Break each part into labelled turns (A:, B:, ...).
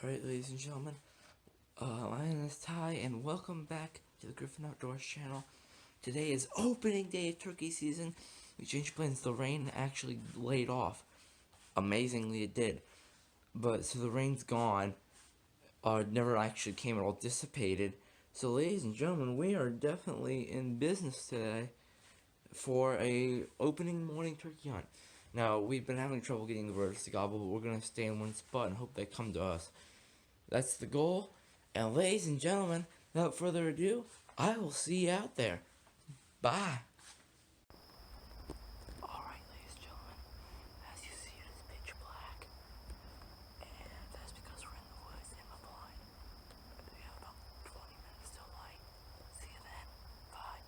A: Alright, ladies and gentlemen, my name is Ty, and welcome back to the Griffin Outdoors channel. Today is opening day of turkey season. We changed plans. The rain actually laid off. Amazingly, it did. But, so the rain's gone. Never actually came, it all dissipated. So, ladies and gentlemen, we are definitely in business today for a opening morning turkey hunt. Now, we've been having trouble getting the birds to gobble, but we're going to stay in one spot and hope they come to us. That's the goal. And ladies and gentlemen, without further ado, I will see you out there. Bye. Alright, ladies and gentlemen, as you see, it is pitch black. And that's because we're in the woods in the blind. We have about 20 minutes till light. See you then. Bye.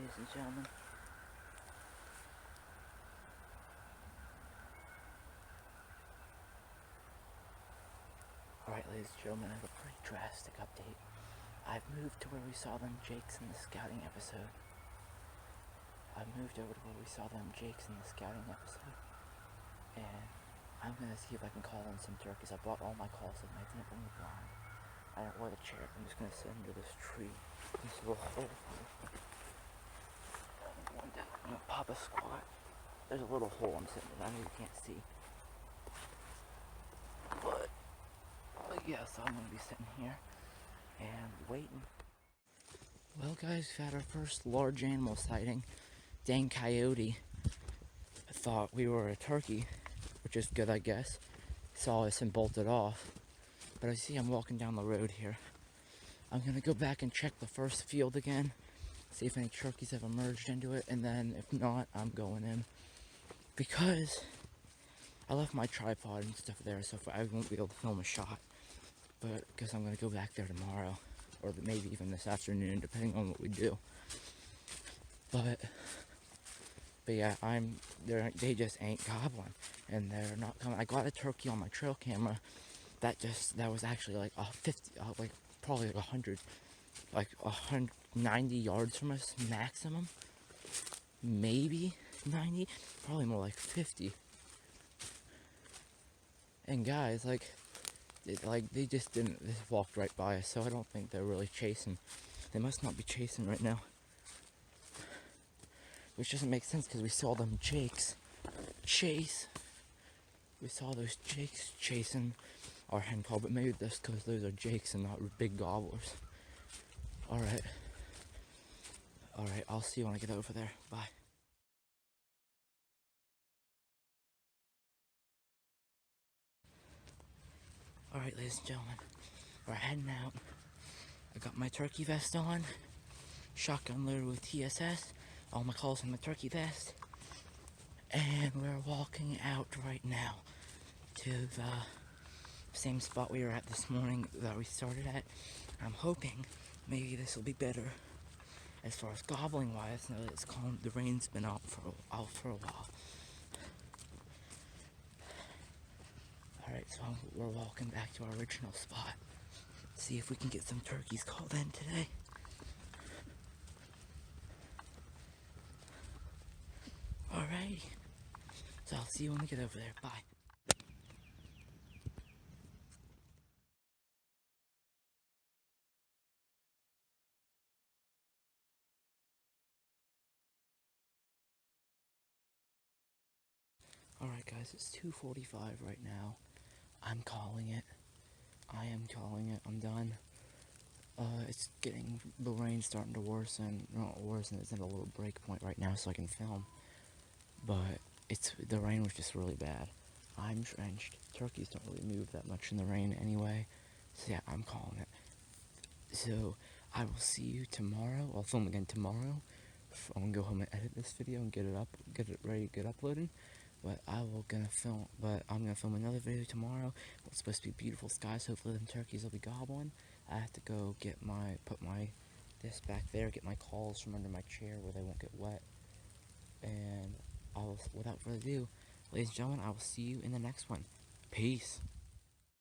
A: ladies and gentlemen. Alright, ladies and gentlemen, I have a pretty drastic update. I've moved to where we saw them jakes in the scouting episode. And I'm gonna see if I can call in some turkeys. I bought all my calls and I didn't bring the blind. I don't wear the chair. I'm just gonna sit under this tree. This little hole. I'm gonna pop a squat. There's a little hole I'm sitting in. I know you can't see. But yeah, so I'm gonna be sitting here and waiting. Well, guys, we've had our first large animal sighting. Dang coyote thought we were a turkey, which is good, I guess. Saw us and bolted off. But I see I'm walking down the road here. I'm gonna go back and check the first field again, see if any turkeys have emerged into it, and then if not, I'm going in. Because I left my tripod and stuff there, so I won't be able to film a shot. But because I'm gonna go back there tomorrow, or maybe even this afternoon, depending on what we do. But yeah, they just ain't gobbling, and they're not coming. I got a turkey on my trail camera that was actually like 50, like probably like 100, like 190 yards from us maximum, maybe 90, probably more like 50. And guys, they just walked right by us, so I don't think they're really chasing. They must not be chasing right now. Which doesn't make sense because we saw them jakes chase. We saw those jakes chasing our hen call, but maybe that's because those are jakes and not big gobblers. Alright, I'll see you when I get over there. Bye. Alright, ladies and gentlemen, we're heading out. I got my turkey vest on, shotgun loaded with TSS, all my calls in my turkey vest, and we're walking out right now to the same spot we were at this morning that we started at. I'm hoping maybe this will be better as far as gobbling wise. Now that it's calm, the rain's been out for a while. Alright, so we're walking back to our original spot. See if we can get some turkeys called in today. Alrighty. So I'll see you when we get over there. Bye. Alright guys, it's 2:45 right now. I'm calling it. I am calling it. I'm done. The rain's starting to worsen. Not worsen, it's at a little break point right now so I can film. But the rain was just really bad. I'm drenched. Turkeys don't really move that much in the rain anyway. So yeah, I'm calling it. So I will see you tomorrow. I'll film again tomorrow. I'm gonna go home and edit this video and get it ready to get uploaded. But I'm gonna film another video tomorrow. It's supposed to be beautiful skies. Hopefully them turkeys will be gobbling. I have to go put this back there, get my calls from under my chair where they won't get wet. And without further ado, ladies and gentlemen, I will see you in the next one. Peace.